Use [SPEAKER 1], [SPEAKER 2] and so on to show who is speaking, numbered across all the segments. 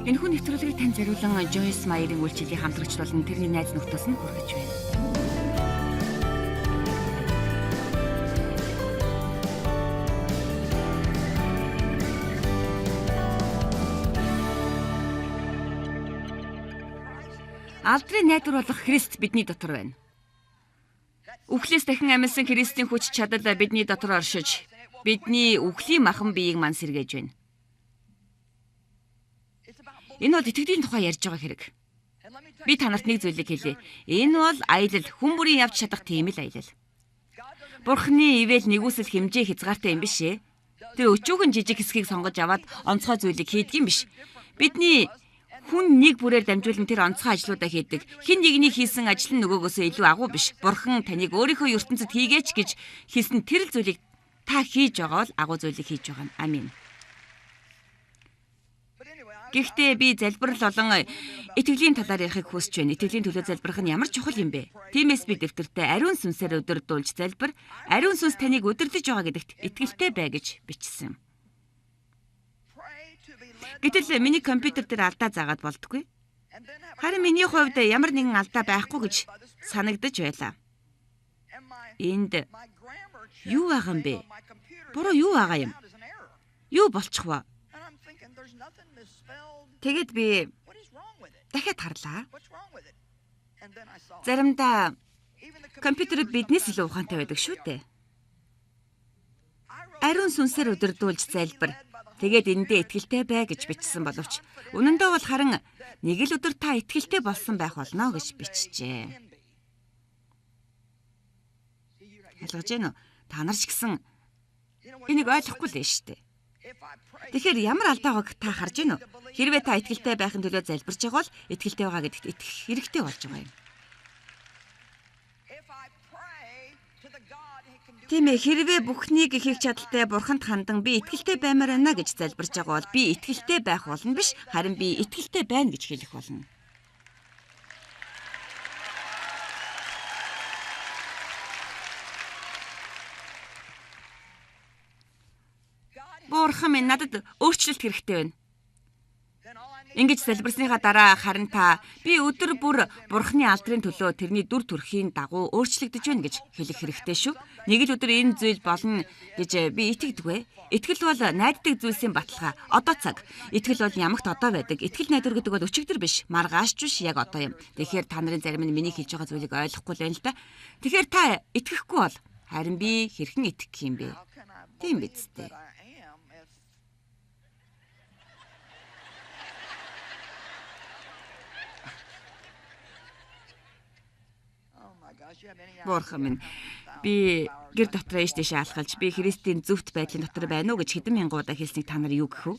[SPEAKER 1] Энэхүү нэвтрүүлгийг тань зориулан Joyce Meyer-ийн үйлчлэлийн хамтрагч болон тэрний найз нөхдөс нь хүргэж байна. Алдрын найдвар болох Христ бидний дотор байна. Үхлээс дахин амьсан Христийн хүч чадал бидний дотор оршиж, бидний үхлийн махан биеийг мань сэргээж байна. Энэ бол итгэлийн тухай ярьж байгаа хэрэг. Би танарт нэг зүйлийг хэлье. Энэ бол аялал, хүн бүрийн явж чадах тийм л аялал. Бурхны ивэл нэгүсэл хэмжээ хязгаартай юм биш ээ. Тэр өчүүхэн жижиг хэсгийг сонгож аваад онцгой зүйлийг хийдэг юм биш. Бидний хүн нэг бүрээр дамжуулан тэр онцгой ажлуудаа хийдэг. Хэн нэгний хийсэн ажил нь нөгөөгөөсөө илүү агуу биш. Бурхан таныг өөрийнхөө ертөнцид хийгээч гэж хэлсэн тэр л зүйлийг та хийж байгаа бол агуу зүйлийг хийж байгаа. Амин. Гэхдээ би залбирал болон итгэлийн талаар ярихыг хүсэж байна. Итгэлийн төлөө залбирах нь ямар чухал юм бэ? Тиймээс би дэвтэртээ ариун сүнсээр өдөрдүүлж залбир, ариун сүнс таныг удирдах байгаа гэдэгт итгэлтэй бай гэж бичсэн. Гэтэл миний компьютер дээр алдаа заагаад болдоггүй. Харин миний хувьд ямар нэгэн алдаа байхгүй гэж санагдаж байлаа. Энд юу байгаа юм бэ? Буруу юу байгаа юм? Юу болчих вэ? Тэгэд би дахиад харлаа. Заримдаа компьютерд биднээс илүү ухаантай байдаг шүү дээ. Ариун сүнсээр өдөрдүүлж залбир. Тэгээд эндээ итгэлтэй бай гэж бичсэн боловч үнэндээ бол харин нэг л өдөр та итгэлтэй болсон байх болно гэж бичжээ. Ойлгож байна уу? Та нар ч гэсэн энийг ойлгохгүй л шүү дээ. Тэгэхээр ямар алдаа байгааг та харж байна уу? Хэрвээ та итгэлтэй байхын төлөө залбирч байгаа бол итгэлтэй байгаа гэдэгт итгэх хэрэгтэй болж байгаа юм. Тийм ээ, хэрвээ бүхнийг хийх чадaltaй бурханд хандан би итгэлтэй баймаар байна гэж залбирч байгаа бол би итгэлтэй байх болно биш, харин би итгэлтэй байна гэж хэлэх болно. Бурхан минь надад өөрчлөлт хэрэгтэй байна. Ингэж залбирсныхаа дараа харин та би өдөр бүр Бурханы алдрын төлөө тэрний дүр төрхийн дагуу өөрчлөгдөж байна гэж хэлэх хэрэгтэй шүү. Нэг л өдөр энэ зүйл болно гэж би итгэдэг. Итгэл бол найддаг зүйлсийн баталгаа. Одоо цаг. Итгэл бол ямагт одоо байдаг. Итгэл найдвар гэдэг бол өчигдөр биш, маргааш биш, яг одоо юм. Тэгэхээр та нарын зарим нь миний хэлж байгаа зүйлийг ойлгохгүй л байна л да. Тэгэхээр та итгэхгүй бол харин би хэрхэн итгэх юм бэ? Тийм биз дээ. Бурхан минь, би гэр дотроо ийш тийш алхалж, би Христийн зөвхт байдлын дотор байна уу гэж хэдэн мянган удаа хэлснийг та нар юу гэх вэ?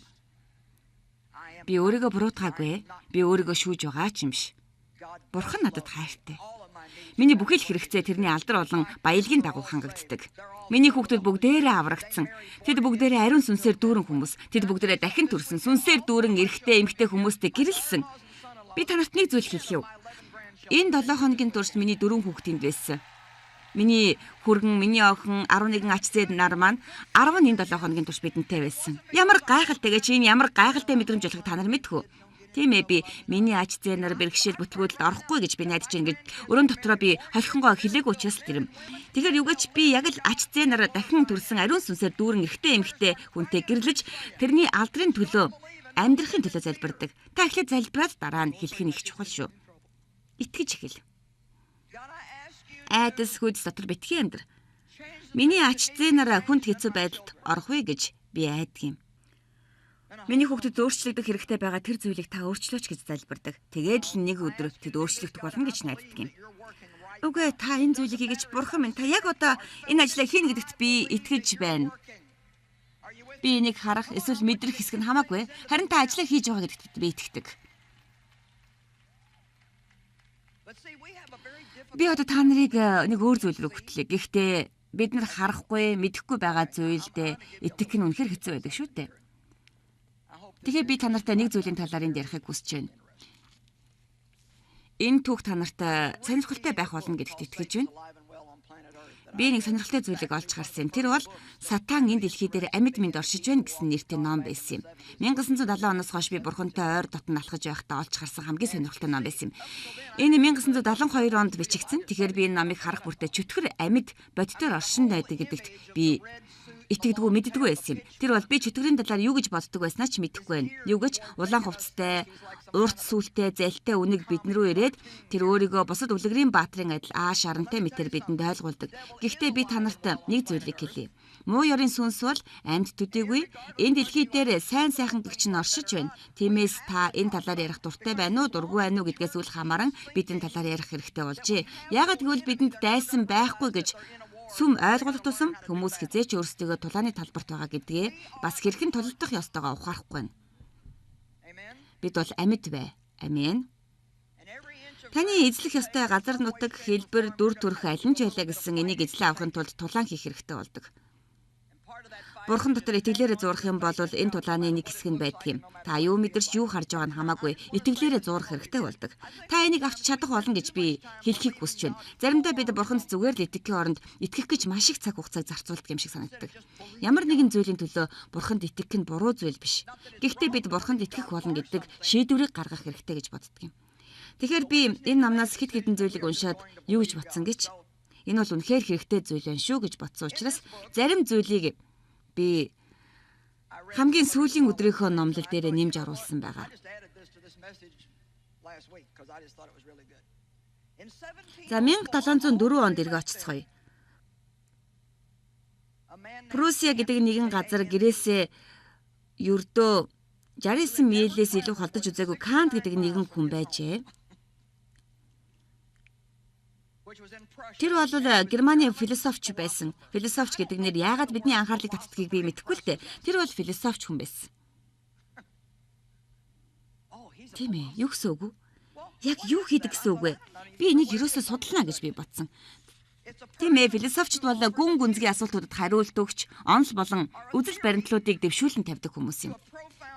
[SPEAKER 1] Би өөрийгөө буруутгаагүй, би өөрийгөө шүүж байгаа ч юм биш. Бурхан надад хайртай. Миний бүхэл хэрэгцээ тэрний алдар болон баялагын дагуу хангагддаг. Миний хүүхдүүд бүгдээрээ аврагдсан. Тэд бүгдээрээ ариун сүнсээр дүүрэн хүмүүс. Тэд бүгдээрээ дахин төрсөн. Сүнсээр дүүрэн эрэгтэй, эмэгтэй хүмүүстэй гэрэлсэн. Би танарт нэг зүйл хэлэх юм. Энэ 7 хоногийн турш миний 4 хүүхдийн байсан. Миний хүргэн, миний охин, 11 ач зээд нар маань 17 хоногийн турш бидэнтэй байсан. Ямар гайхалтай гэж энэ ямар гайхалтай мэдрэмж болохыг та нар мэдэх үү? Тийм ээ, би миний ач зээ нар бэрхшээл бүтлгүүдэд орохгүй гэж би найдаж байна гэж өрөөнд дотроо би холхонгоо хэлээгүй учраас л юм. Тэгэхээр юугаач би яг л ач зээ нар дахин төрсэн ариун сүнсээр дүүрэн эрэгтэй эмэгтэй хүнтэй гэрлэж тэрний алдрын төлөө амьдрахын төлөө залбирдаг. Та эхлээд залбираад дараа нь хэлэх нь их чухал шүү. Итгэж эхэл. Айдас хүч дотор битгий амьдр. Миний ач зээ нараа хүнд хэцүү байдалд орох вэ гэж би айдаг юм. Миний хүүхдэд өөрчлөгдөх хэрэгтэй байгаа тэр зүйлийг та өөрчлөөч гэж залбирдаг. Тэгээд л нэг өдөр тэд өөрчлөгдөх болно гэж найддаг юм. Үгүй та энэ зүйлийг хийж бурхан минь та яг одоо энэ ажлаа хийнэ гэдэгт би итгэж байна. Би энийг харах эсвэл мэдрэх хэсэг нь хамаагүй. Харин та ажлаа хийж байгаа гэдэгт би итгэдэг. Би одоо та нарыг нэг өөр зүйл рүү хөтлөе. Гэхдээ бид нар харахгүй, мэдэхгүй байгаа зүйлдээ итгэх нь үнэхээр хэцүү байдаг шүү дээ. Тэгэхээр би та нартай нэг зүйлийн талаар энд ярихыг хүсэж байна. Энэ түүх та нартай сонирхолтой байх болно гэдэгт итгэж байна. Би нэг сонирхолтой зүйлийг олж харсан юм. Тэр бол Сатан энэ дэлхий дээр амьд мэнд оршиж байна гэсэн нэртэй ном байсан юм. 1970 оноос хойш би бурхантай ойр дотн алхаж байхдаа олж харсан хамгийн сонирхолтой ном байсан юм. Энэ 1972 онд бичигдсэн. Тэгэхээр би энэ номыг харах бүртээ чөтгөр амьд бодитоор оршин байдаг гэдэгт би итгэдэггүй мэддэггүй байсан юм. Тэр бол би чөтгөрийн талаар юу гэж боддог байснаа ч мэдэхгүй байна. Юу гэж улаан хувцастай, урт сүлтэй, зэлтэй үнэг бид рүү ирээд тэр өөрийгөө бусад үлгэрийн баатрын адил шарантай мэтэр бидэнд ойлгуулдаг. Гэхдээ би та нарт нэг зүйлийг хэлье. Муу ёрын сүнс бол амьд төдийгүй энэ дэлхий дээр сайн сайхан гэгч нь оршиж байна. Тиймээс та энэ талаар ярих дуртай байна уу, дургүй байна уу гэдгээс үл хамааран бидний талаар ярих хэрэгтэй болжээ. Яагаад гэвэл бидэнд дайсан байхгүй гэж сүм ойлгох тусам хүмүүс хизээч өөрсдөө тулааны талбарт байгаа гэдгээ бас хэрхэн тулдах ёстойгоо ухаарахгүй байна. Бид бол амьд бай. Амен. Таны эзлэх ёстой газар нутаг, хэлбэр, дүр төрх аль нь ч байлаа гэсэн энийг эзлэн авахын тулд тулаан хийх хэрэгтэй болдог. Бурхан дотор итгэлээрээ зурах юм бол энэ тулааны нэг хэсэг нь байдаг юм. Та юу мэдэрч юу харж байгаа нь хамаагүй итгэлээрээ зурах хэрэгтэй болдог. Та энийг авч чадах болно гэж би хэлхийг хүсэж байна. Заримдаа бид бурханд зүгээр л итгэхийн оронд итгэх гэж маш их цаг хугацааг зарцуулдаг юм шиг санагддаг. Ямар нэгэн зүйлийн төлөө бурханд итгэх нь буруу зүйл биш. Гэхдээ бид бурханд итгэх болно гэдэг шийдвэрийг гаргах хэрэгтэй гэж боддог юм. Тэгэхээр би энэ номнаас хэд хэдэн зүйлийг уншаад юу гэж бодсон гэж энэ бол үнэхээр хэрэгтэй зүйл байна шүү гэж бодсон учраас зарим зүйлийг би хамгийн сүүлийн өдрийнхөө номлол дээр нэмж оруулсан байгаа. За 1704 онд иргэ очицгоё. Прусия гэдэг нэгэн газар гэрээсээ ердөө 69 милээс илүү холдож үзээгүй Кант гэдэг нэгэн хүн байжээ. Тэр бол Германы философч байсан. Философч гэдэг нэр яагаад бидний анхаарлыг татдгийг би мэдэхгүй л дээ. Тэр бол философч хүн байсан. Тийм ээ, юу гэсэн үг вэ? Яг юу хийдэг гэсэн үг вэ? Би энийг ерөөсөө судална гэж би бодсон. Тийм ээ, философчд бол гүн гүнзгий асуултуудад хариулт өгч, онол болон үзэл баримтлуудыг дэвшүүлэн тавьдаг хүмүүс юм.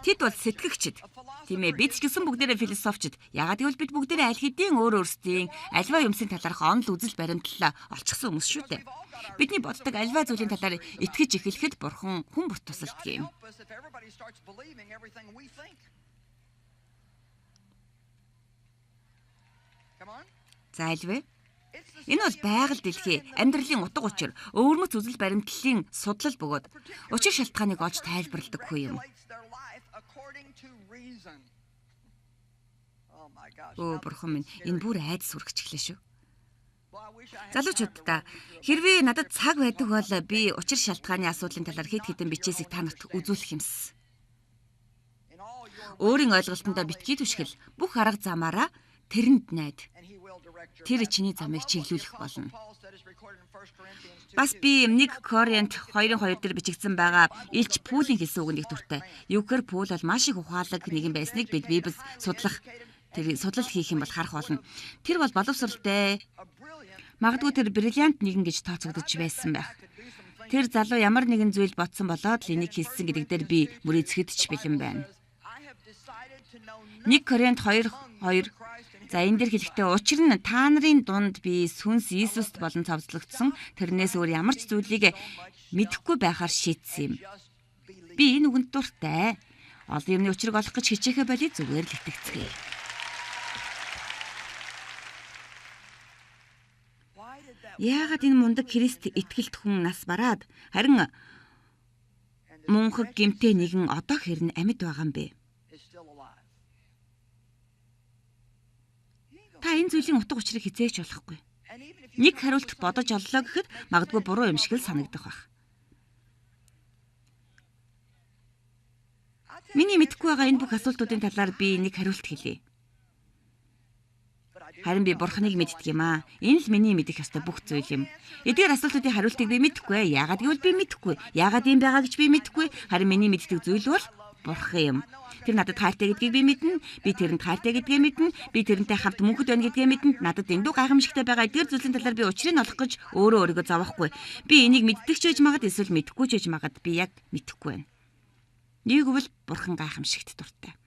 [SPEAKER 1] Тэд бол сэтгэгчд. Тийм ээ, бид ч гэсэн бүгдээрээ философчд. Яагаад гэвэл бид бүгдээрээ аль хэдийн өөрсдийн альва юмсын талаарх онол үзэл баримтлалаа олчихсан хүмүүс шүү дээ. Бидний боддог альва зүйлийн талаар итгэж эхлэхэд бурхан хүн бүрт тусалдаг юм. За альвэ? Энэ бол байгаль дэлхий, амьдралын утга учир, өвөрмөц үзэл баримтлалын судлал бөгөөд учир шалтгааныг олж тайлбарладаг хүү юм. Бурхан минь, энэ бүр айдас үргэлжлээ шүү. Залуучуудаа хэрвээ надад цаг байдаг бол би учир шалтгааны асуудлын талаар хэд хэдэн бичээсийг та нарт үзүүлэх юмсан. Өөрийн ойлголтондоо битгий түшгэл бүх арга замаараа тэрэнд найд. Тэр чиний замыг чиглүүлэх болно. Бас би 1 Коринт 2:2 дээр бичигдсэн байгаа Илч Пүүлийн хэлсэн үгэнд их дуртай. Юугээр Пүүл бол маш их ухаалаг нэгэн байсныг бид Библиэд судлах тэр судлал хийх юм бол харах болно. Тэр бол боловсралтай. Магадгүй тэр бриллиант нэгэн гэж тооцогдож байсан байх. Тэр залуу ямар нэгэн зүйл бодсон болоод л энийг хэлсэн гэдэг дээр би мөр эзэхэд ч бэлэн байна. 1 Коринт 2:2 За энэ дэр хэлэхдээ учир нь та нарын дунд би сүнс Иесуст болон цовдлогдсон тэрнээс өөр ямар ч зүйлийг мэдэхгүй байхаар шийдсэн юм. Би энэ үгэнд дуртай. Олон юмны учрыг олох гэж хичээхэ боли зүгээр л итгэцгээе. Яагаад энэ мундаг Христ итгэлт хүн нас бараад харин мунхаг гэмтэй нэгэн одоо хэрн амьд байгаа юм бэ? Та энэ зүйлийн утга учирыг хизээч болохгүй. Нэг хариулт бодож оллоо гэхэд магадгүй буруу юм шиг л санагдах байх. Миний мэдэхгүй байгаа энэ бүх асуултуудын талаар би нэг хариулт хэлье. Харин би бурхныг мэддэг юм аа. Энэ л миний мэдэх ёстой бүх зүйл юм. Эдгээр асуултуудын хариултыг би мэдэхгүй. Яагаад гэвэл би мэдэхгүй. Яагаад юм байгаа гэж би мэдэхгүй. Харин миний мэддэг зүйл бол бурхан юм. Тэр надад хайртай гэдгийг би мэднэ. Би тэрэнд хайртай гэдгээ мэднэ. Би тэрнтэй хамт мөнхөд байна гэдгээ мэднэ. Надад эндүү гайхамшигтай байгаа эдгээр зүйлсийн талаар би учрыг олох гэж өөрийгөө зовохгүй. Би энийг мэддэг ч гэж магад эсвэл мэдгүй ч гэж магад би яг мэдэхгүй байна. Нэг үвэл бурхан гайхамшигт дуртай.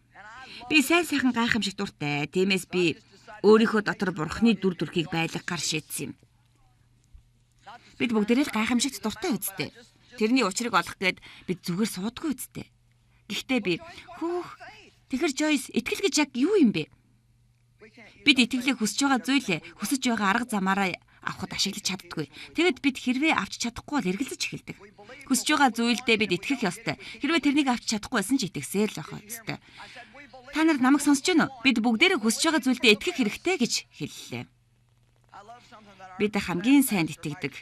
[SPEAKER 1] Би сайхан гайхамшигт дуртай. Тиймээс би өөрийнхөө дотор бурханы дүр төрхийг байлгахаар шийдсэн юм. Бид бүгдээрээ л гайхамшигт дуртай үсттэй. Тэрний учрыг олох гээд бид зүгээр суудгүй үсттэй. Гэхдээ би тэгэхэр Joyce итгэл гэж яг юу юм бэ? Бид итгэлээ хүсэж байгаа зүйлээ хүсэж байгаа арга замаараа авахд ашиглаж чаддгүй. Тэгэд бид хэрвээ авч чадахгүй бол эргэлзэж эхэлдэг. Хүсэж байгаа зүйлдээ бид итгэх ёстой. Хэрвээ тэрнийг авч чадахгүй байсан ч итгэсээр л байх ёстой. Та нар намайг сонсож байна уу? Бид бүгдээрээ хүсэж байгаа зүйлдээ итгэх хэрэгтэй гэж хэллээ. Бид хамгийн сайн итгэдэг.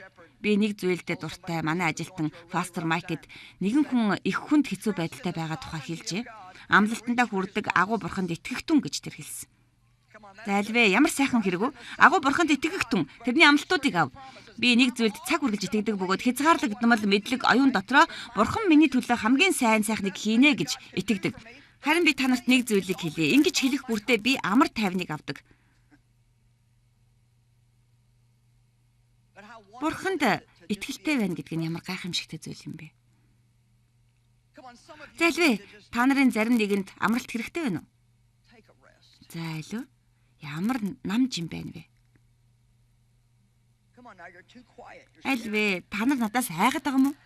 [SPEAKER 1] Би нэг зүйлдээ дуртай. Манай ажилтан Pastor Mike-д нэгэн хүн их хүнд хэцүү байдалтай байгаа тухай хэлжээ. Амлалтандаа хүрдэг агуу бурханд итгэх түн гэж тэр хэлсэн. Зайлвэ, ямар сайхан хэрэг үү? Агуу бурханд итгэх түн. Тэрний амлалтуудыг ав. Би нэг зүйлд цаг үргэлж итгэдэг бөгөөд хязгаарлагдмал мэдлэг оюун дотроо бурхан миний төлөө хамгийн сайхныг хийнэ гэж итгэдэг. Харин би та нарт нэг зүйлийг хэлье. Ингэж хэлэх бүртээ би амар тайвныг авдаг. Бурханд итгэлтэй байна гэдг нь ямар гайхамшигтай зүйл юм бэ? Зайлвэ, та нарын зарим нэгэнд амралт хэрэгтэй байна уу? Зайлв. Ямар намж юм байна вэ? Альвэ, та нар надаас айгаад байгаа юм уу?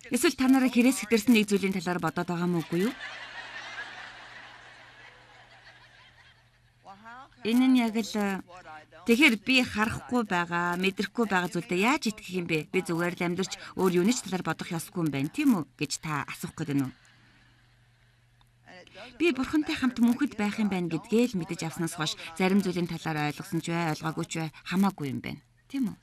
[SPEAKER 1] Эсвэл та нараа хэрэгс хэтэрсэн нэг зүйлийн талаар бодоод байгаа юм уугүй юу? Энэ нь яг л тэгэхээр би харахгүй байгаа, мэдрэхгүй байгаа зүйлдээ яаж итгэх юм бэ? Би зүгээр л амьдарч өөр юуны ч талаар бодох ёсгүй юм байна, тийм үү гэж та асуух гээд байна уу? Би бурхантай хамт мөнхөд байх юм байна гэдгээ л мэдэж авснаас хойш зарим зүйлийн талаар ойлгосон ч бай, ойлгоогүй ч бай хамаагүй юм байна. Тийм үү?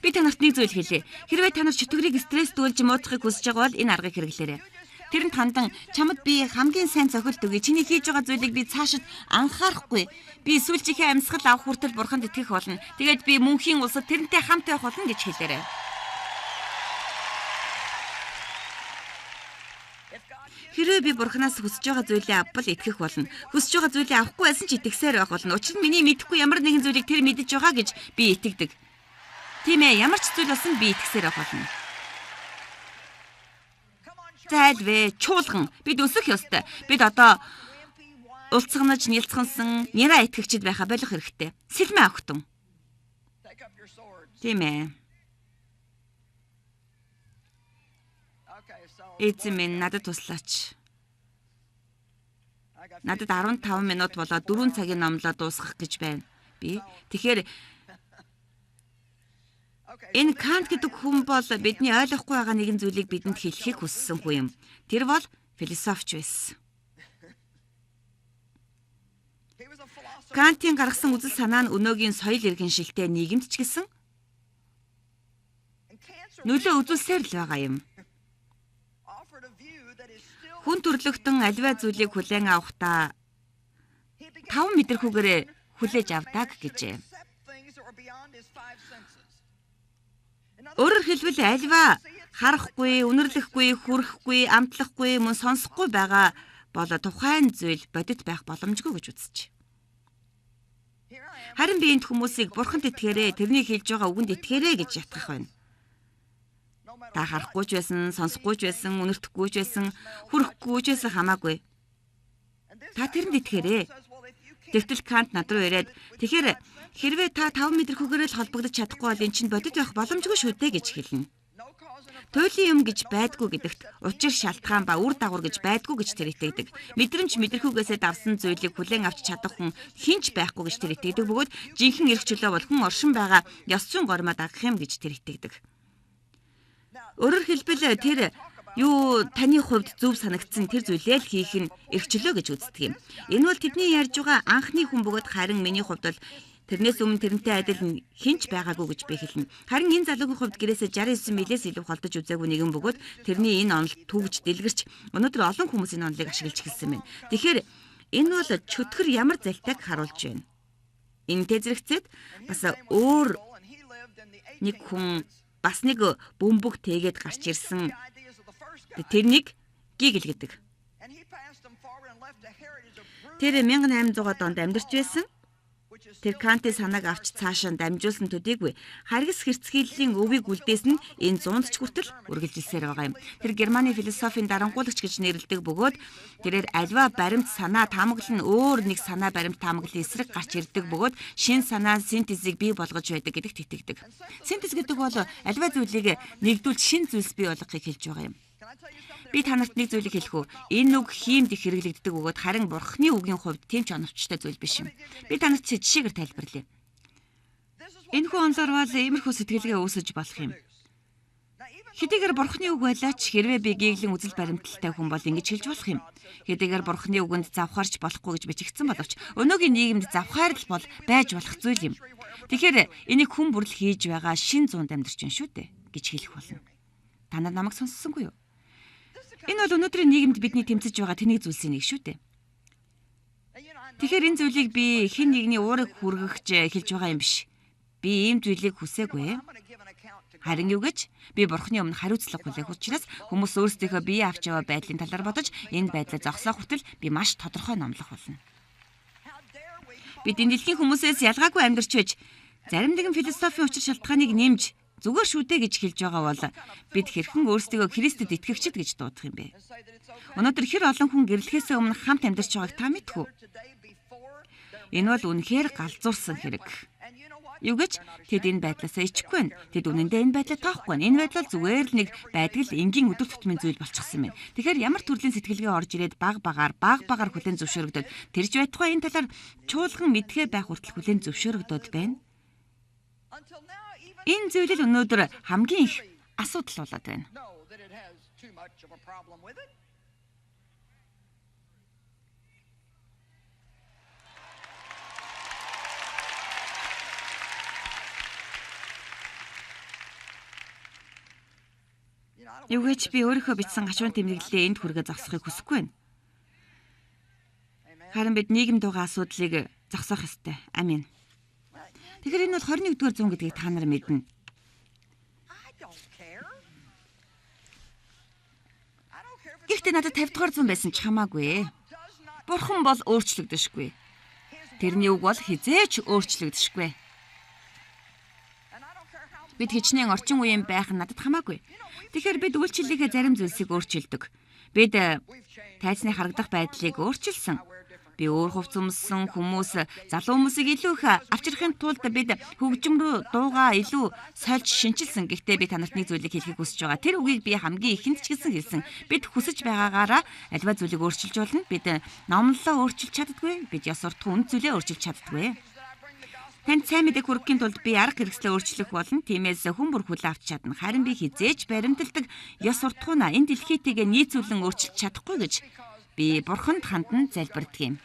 [SPEAKER 1] Би танарт нэг зүйл хэлье. Хэрвээ та нар чөтгөрийг стресс дүүлж муудахыг хүсэж байгаа бол энэ аргыг хэрэглээрэй. Тэр нь тандан чамд би хамгийн сайн цохилт өгье. Чиний хийж байгаа зүйлийг би цаашид анхаарахгүй. Би сүүлчийнхээ амьсгал авах хүртэл бурханд итгэх болно. Тэгээд би мөнхийн улсад тэрнтэй хамт байх болно гэж хэлээрэй. Хэрвээ би бурханаас хүсэж байгаа зүйлээ авбал итгэх болно. Хүсэж байгаа зүйлээ авахгүй байсан ч итгэсээр байх болно. Учир нь миний мэдэхгүй ямар нэгэн зүйлийг тэр мэдэж байгаа гэж би итгэдэг. Тийм ээ, ямар ч зүйл болсон би итгэсээр байх болно. Зайлвэ, чуулган. Бид өсөх ёстой. Бид одоо улцгнаж, нялцгансан, няраа итгэгчд байха болох хэрэгтэй. Сэлмээ охтон. Тийм ээ. Эзэн минь надад туслаач. Надад 15 минут болоод 4 цагийн номлоо дуусгах гэж байна. Тэгэхээр энэ Кант гэдэг хүн бол бидний ойлгохгүй байгаа нэгэн зүйлийг бидэнд хэлхийг хүссэн хүн юм. Тэр бол философч байсан. Кантийн гаргасан үзэл санаа нь өнөөгийн соёл иргэн шилтэй нийгэмд ч гэсэн нөлөө үзүүлсээр л байгаа юм. Хүн төрлөختөн аливаа зүйлийг хүлээн авахдаа 5 мэдрэхүүгээр хүлээж авдаг гэжээ. Өөрөөр хэлбэл альва харахгүй, үнэрлэхгүй, хүрэхгүй, амтлахгүй, мөн сонсохгүй байгаа бол тухайн зүйл бодит байх боломжгүй гэж үзэж. Харин би энд хүмүүсийг бурханд итгээрэй, тэрний хэлж байгаа үгэнд итгээрэй гэж ятгах байна. Та харахгүй ч байсан, сонсохгүй ч байсан, үнэртэхгүй ч байсан, хүрэхгүй ч байсан хамаагүй. Та тэрэнд итгээрэй. Тэгтэл Кант над руу ирээд тэгэхээр хэрвээ та 5 мэдрэхүүгээр л холбогдож чадахгүй бол эн чинь бодит байх боломжгүй шүү дээ гэж хэлнэ. Туйлын юм гэж байдгүй гэдэгт учир шалтгаан ба үр дагавар гэж байдгүй гэж тэр итгэдэг. Мэдрэмж мэдрэхүүгээсээ давсан зүйлийг хүлээн авч чадах хүн хинч байхгүй гэж тэр итгэдэг бөгөөд жинхэнэ эрх чөлөө бол хүн оршин байгаа ёс зүйн гормоо дагах юм гэж тэр итгэдэг. Өөрөөр хэлбэл тэр юу таны хувьд зөв санагдсан тэр зүйлээ л хийх нь эрх чөлөө гэж үздэг юм. Энэ бол тэдний ярьж байгаа анхны хүн бөгөөд харин миний хувьд бол тэрнээс өмнө тэрнтэй адил хинч байгаагүй гэж би хэлнэ. Харин энэ залуугийн хувьд гэрээсээ 69 милээс илүү холдож үзээгүй нэгэн бөгөөд тэрний энэ онолд түгж дэлгэрч өнөөдөр олон хүмүүс энэ онолыг ашиглаж эхэлсэн байна. Тэгэхээр энэ бол чөтгөр ямар залтайг харуулж байна. Энэтэй зэрэгцээд бас өөр нэг хүн бас нэг бөмбөг тээгээд гарч ирсэн. Тэрнийг Гигл гэдэг. Тэр 1800 онд амьдарч байсан. Тэр Кантын санааг авч цаашаа дамжуулсан төдийгүй харгас хэрцгийлийн өвийг үлдээсэн энэ 100-д ч хүртэл үргэлжилсээр байгаа юм. Тэр Германы философийн дарангуулагч гэж нэрлэдэг бөгөөд тэрээр альва баримт санаа таамаглал нь өөр нэг санаа баримт таамаглалын эсрэг гарч ирдэг бөгөөд шин санаа синтезийг бий болгож байдаг гэдэгт итгэдэг. Синтез гэдэг бол альва зүйлийг нэгдүүлж шин зүйлс бий болгохыг хэлж байгаа юм. Би та нарт нэг зүйлийг хэлэх үү. Энэ үг хиймд их хэрэглэгддэг бөгөөд харин Бурхны үгийн хувьд тийм ч оновчтой зүйл биш юм. Би та нарт жишээгээр тайлбарлая. Энэхүү онлоор бол иймэрхүү сэтгэлгээ үүсэж болох юм. Хэдийгээр Бурхны үг байлаач хэрвээ би гиглэн үзэл баримталтай хүн бол ингэж хэлж болох юм. Хэдийгээр Бурхны үгэнд завхаарч болохгүй гэж бичигдсэн боловч өнөөгийн нийгэмд завхаар л бол байж болох зүйл юм. Тэгэхээр энийг хүн бүрл хийж байгаа шин зуунд амьдарч байна шүү дээ гэж хэлэх болно. Та нар намайг сонссонгүй юу? Энэ бол өнөөдрийн нийгэмд бидний тэмцэж байгаа тэнэг зүйлсийн нэг шүү дээ. Тэгэхээр энэ зүйлийг би хэн нэгний уурыг хүргэж хэлж байгаа юм биш. Би ийм зүйлийг хүсээгүй. Харин юу гэж би Бурхны өмнө хариуцлага хүлээх учраас хүмүүс өөрсдийнхөө бие авч яваа байдлын талаар бодож энэ байдлаа зогсоох хүртэл би маш тодорхой номлох болно. Бид энэ дэлхийн хүмүүсээс ялгаагүй амьдарч байж зарим нэгэн философийн учир шалтгааныг нэмж зүгээр шүү дээ гэж хэлж байгаа бол бид хэрхэн өөрсдийгөө Христэд итгэгчд гэж дуудах юм бэ? Өнөөдөр хэр олон хүн гэрлэхээс өмнө хамт амьдарч байгааг та мэдэх үү? Энэ бол үнэхээр галзуурсан хэрэг. Юу гэж тэд энэ байдлаасаа ичихгүй байна. Тэд үнэндээ энэ байдлаа тоохгүй байна. Энэ байдал зүгээр л нэг байдаг л энгийн өдөр тутмын зүйл болчихсон юм. Тэгэхээр ямар төрлийн сэтгэлгээ орж ирээд баг багаар хүлээн зөвшөөрөгдөд тэрж байтугай энэ талаар чуулган мэдхээ байх хүртэл хүлээн зөвшөөрөгдөд байна. Энэ зүйл л өнөөдөр хамгийн их асуудал болоод байна. Юу гэж би өөрийнхөө бичсэн гашуун тэмдэглэлээ энд хүргээ зогсохыг хүсэхгүй байна. Харин бид нийгэмд байгаа асуудлыг зогсоох ёстой. Амин. Тэгэхээр энэ бол 21-р зуун гэдгийг та нар мэднэ. Гэхдээ надад 50-р зуун байсан ч хамаагүй. Бурхан бол өөрчлөгдөшгүй. Тэрний үг бол хизээч өөрчлөгдөшгүй. Бид хичнээн орчин үеийн байх нь надад хамаагүй. Тэгэхээр бид үйлчлэлийнхээ зарим зүйлсийг өөрчилдөг. Бид тайзны харагдах байдлыг өөрчилсөн. Би өөр хувц өмссөн хүмүүс залуу хүмүүсийг илүү их авчрахын тулд бид хөгжим рүү дуугаа илүү сольж шинчилсэн. Гэхдээ би танарт нэг зүйлийг хэлхийг хүсэж байгаа. Тэр үгийг би хамгийн ихэнд ч гэсэн хэлсэн. Бид хүсэж байгаагаараа альва зүйлийг өөрчилж болно. Бид номлолоо өөрчилж чаддаггүй. Бид ёс суртахуун үнд зүйлээ өөрчилж чаддаггүй. Танд сайн мэдээг хүргэхийн тулд би арга хэрэгслээ өөрчлөх болно. Тиймээс хүн бүр хүлээ авч чадна. Харин би хизээч баримталдаг ёс суртахуунаа энэ дэлхийтэйгээ нийцүүлэн өөрчилж чадахгүй гэж би Бурханд хандан залбирдаг юм.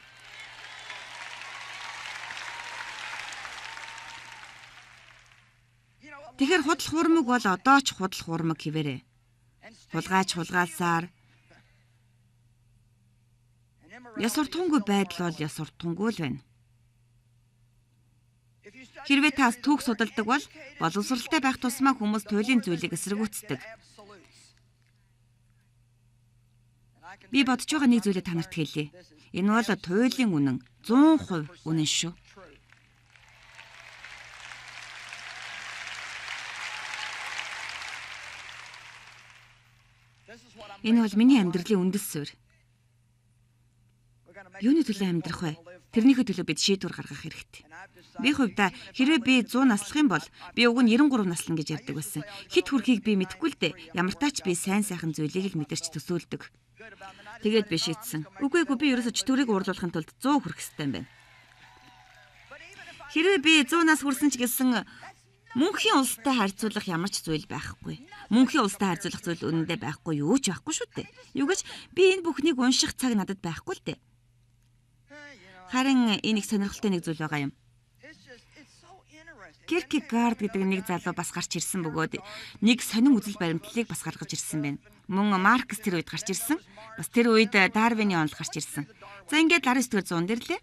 [SPEAKER 1] Тэгэхээр худал хуурмаг бол одоо ч худал хуурмаг хэвээрээ. Хулгаалсаар ёс суртахуунгүй байдал бол ёс суртахуунгүй л байна. Хэрвээ та түүх судалдаг бол боловсралтай байх тусмаа хүмүүс туйлын зүйлийг эсэргүүцдэг. Би бодож байгаа нэг зүйлээ та нарт хэлье. Энэ бол туйлын үнэн 100% үнэн шүү. Энэ бол миний амьдралын үндэс суурь. Юуны төлөө амьдрах вэ? Тэрнийхээ төлөө бид шийдвэр гаргах хэрэгтэй. Би хувьдаа хэрвээ би 100 наслах юм бол би уг нь 93 наслана гэж ярьдаг байсан. Хит хүрхийг би мэдэхгүй л дээ. Ямар таач би сайн сайхан зүйлийг л мэдэрч төсөөлдөг. Тэгээд би шийдсэн. Үгүй би ерөөсөж төрийг уурлуулахын тулд 100 хүрэх хэрэгтэй юм байна. Хэрвээ би 100 нас хүрсэн ч гэсэн мөнхийн улстай харьцуулах ямар ч зүйл байхгүй. Мөнхийн улстай харьцуулах зүйл үнэндээ байхгүй юу ч байхгүй шүү дээ. Юу гэж би энэ бүхнийг унших цаг надад байхгүй л дээ. Харин энэ их сонирхолтой нэг зүйл байгаа юм. Киркегард гэдэг нэг залуу бас гарч ирсэн бөгөөд нэг сонин үзэл баримтлалыг бас гаргаж ирсэн байна. Мөн Маркс тэр үед гарч ирсэн. Бас тэр үед Дарвины онол гарч ирсэн. За ингээд 19-р зуун дээр лээ.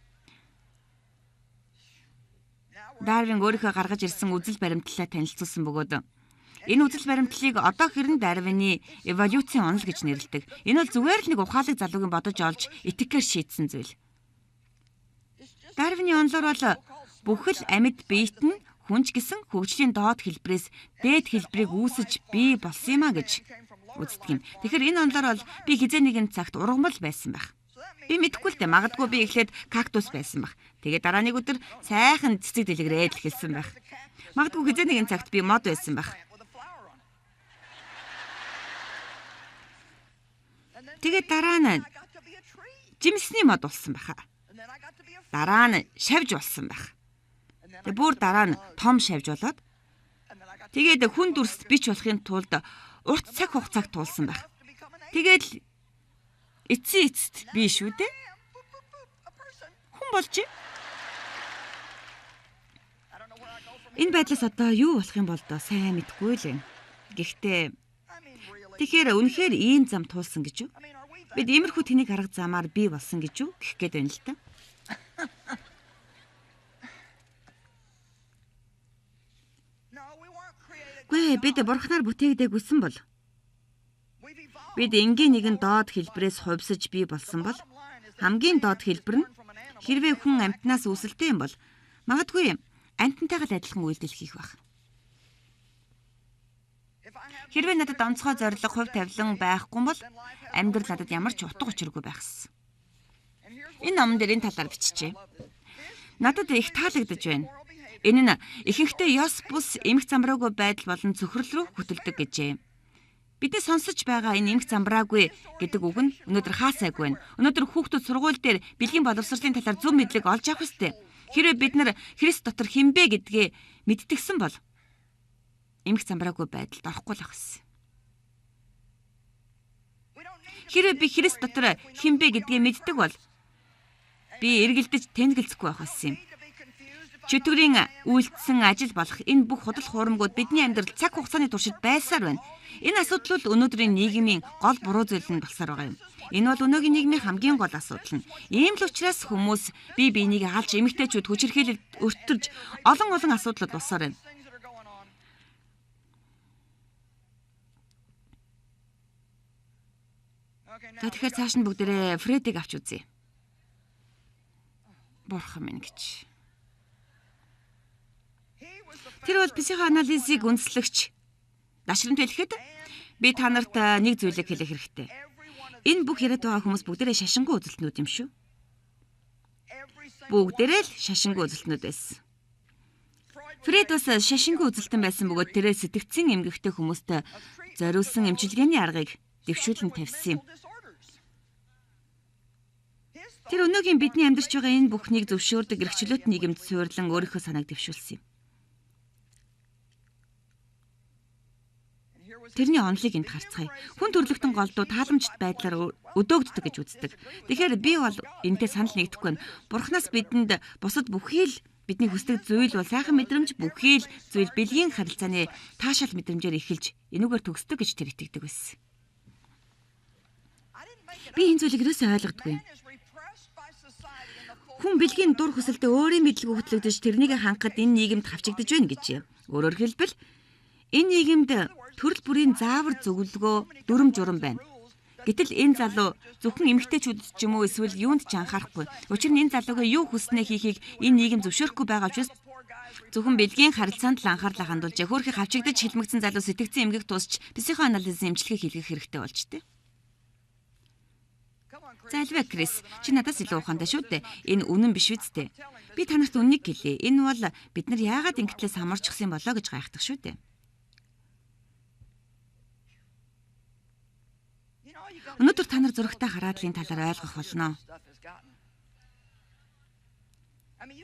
[SPEAKER 1] Дарвин өөрийнхөө гаргаж ирсэн үзэл баримтлалаа танилцуулсан бөгөөд энэ үзэл баримтлалыг одоо хэрэн Дарвины эволюцийн онол гэж нэрлэдэг. Энэ бол зүгээр л нэг ухаалаг залуугийн бодож олж этикээр шийдсэн зүйл. Дарвины онолоор бол Бүхэл амьд биет нь хүнч гэсэн хөгжлийн доод хэлбэрээс дээд хэлбэрийг үүсэж бий болсон юм а гэж үздэг юм. Тэгэхээр энэ онолоор бол би хизээ нэгэн цагт ургамал байсан байх. Би мэдэхгүй л дээ, магадгүй би эхлээд кактус байсан байх. Тэгээд дараа нэг өдөр сайхан цэцэг дэлгэрээд эхэлсэн байх. Магадгүй хизээ нэгэн цагт би мод байсан байх. Тэгээд дараа нь жимсний мод болсон байхаа. Дараа нь шавж болсон байх. Тэгээд бүр дараа нь том шавж болоод тэгээд хүн дүрст бич болохын тулд урт цаг хугацааг туулсан байх. Тэгээд эцсийн эцэст би шүү дээ. Хүн болж. Энэ байдлаас одоо юу болох юм бол доо сайн мэдгүй л юм. Гэхдээ тэгэхээр үнэхээр ийм зам туулсан гэж юу? Бид иймэрхүү тэнийг арга замаар бий болсон гэж юу гэх гээд байна л та. Гүй бид бурхнаар бүтээгдэгүйсэн бол бид энгийн нэгэн доод хэлбэрээс хувьсаж бий болсон бол хамгийн доод хэлбэр нь хэрвээ хүн амьтнаас үүсэлтэй юм бол магадгүй амьтантайгаа адилхан үйлдэл хийх байх. Хэрвээ надад онцгой зориг, хувь тавилан байхгүй бол амьдрал надад ямар ч утга учиргүй байхсан. Энэ номон дээр энэ талаар бичжээ. Надад их таалагдж байна. Энэ нь ихэнхдээ ёс бус эмх замраагүй байдал болон цөхрөл рүү хөтөлдөг гэжээ. Бидний сонсож байгаа энэ эмх замраагүй гэдэг үг нь өнөөдөр хаасайгүй байна. Өнөөдөр хүүхдүүд сургууль дээр бэлгийн боловсролын талаар зөв мэдлэг олж авах ёстой. Хэрвээ бид нар Христ дотор хинбэ гэдгээ мэддэгсэн бол эмх замраагүй байдалд орохгүй л байх гэсэн. Хэрвээ би Христ дотор хинбэ гэдгээ мэддэг бол би эргэлдэж тэнэгэлзэхгүй байх байсан юм. Чөтгөрийн үйлдэлсэн ажил болох энэ бүх худал хуурмгууд бидний амьдрал цаг хугацааны туршид байсаар байна. Энэ асуудал бол өнөөдрийн нийгмийн гол буруу зүйл нь болсоор байгаа юм. Энэ бол өнөөгийн нийгмийн хамгийн гол асуудал нь. Ийм л учраас хүмүүс бие биенийг алж эмэгтэйчүүд хүчирхийлэлд өртөрж олон асуудлууд болсоор байна. За тэгэхээр цааш нь бүгдээрээ Фредийг авч үзье. Бурхан минь гэж. Тэр бол психоанализыг үндэслэгч. Дашрамт хэлэхэд би та нарт нэг зүйлийг хэлэх хэрэгтэй. Энэ бүх яриад байгаа хүмүүс бүгдээрээ шашингүй үзэлтнүүд юм шүү. Бүгдээрээ л шашингүй үзэлтнүүд байсан. Фред бас шашингүй үзэлтэн байсан бөгөөд тэрээ сэтгцэн эмгэгтэй хүмүүст зориулсан эмчилгээний аргыг дэвшүүлэн тавьсан юм. Тэр өнөөгийн бидний амьдарч байгаа энэ бүхнийг зөвшөөрдөг эрхчлөөт нийгэмд суйрлан өөрийнхөө санааг дэвшүүлсэн юм. Тэрний онолыг энд харцгаая. Хүн төрлөختөн голдуу тааламжт байдлаар өдөөгддөг гэж үздэг. Тэгэхээр би бол энэтэй санал нэгдэхгүй байна. Бурханаас бидэнд бусад бүхий л бидний хүсдэг зүйл бол сайхан мэдрэмж, бүхий л зүйл бэлгийн харилцааны таашаал мэдрэмжээр эхэлж энүүгээр төгсдөг гэж тэр итгэдэг байсан. Би энэ зүйлийг юусоо ойлгодгүй. Хүн бэлгийн дур хүсэлтэд өөрийн мэдлэг хөтлөгдөж тэрнийг хангахад энэ нийгэмд хавчигдж байна гэж. Өөрөөр хэлбэл энэ нийгэмд төрөл бүрийн заавар зөвлөгөө дүрм журам байна. Гэтэл энэ залуу зөвхөн эмэгтэйчүүд ч юм уу эсвэл юунд ч анхаарахгүй. Учир нь энэ залуугийн юу хүснээ хийхийг энэ нийгэм зөвшөөрөхгүй байгаа учраас зөвхөн бэлгийн харилцаанд л анхаарлаа хандуулж хөөрхий хавчигдаж хилмигдсэн залуу сэтгцэн эмгэг тусч психоанализын эмчилгээ хийлгэх хэрэгтэй болж тээ. За альва Крис, чи надаас илүү ухаантай шүү дээ. Энэ үнэн биш үсттэй. Би танарт үннийг гэлээ. Энэ бол бид нар яагаад ингэтлээс хамарчихсан болоо гэж гайхдаг шүү дээ. Өнөөдөр та нар зурагтай хараад л энэ талаар ойлгох болно.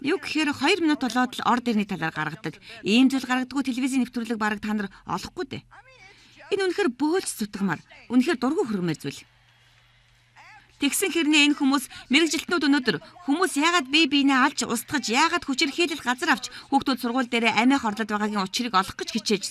[SPEAKER 1] Юу гэхээр 2 минут болоод л орд ирний талаар гаргадаг. Ийм зүйл гаргадаггүй телевизийн нэвтрүүлэг бараг та нар олохгүй дээ. Энэ үнэхээр бөөлж зүтгэмар. Үнэхээр дургүй хөргмээр зүйл. Тэгсэн хэрнээ энэ хүмүүс мэрэгжилтнүүд өнөөдөр хүмүүс яагаад бие биенээ алж устгаж яагаад хүчирхийлэл газар авч хүүхдүүд сургууль дээр амиах орлоод байгаагийн учрыг олох гэж хичээж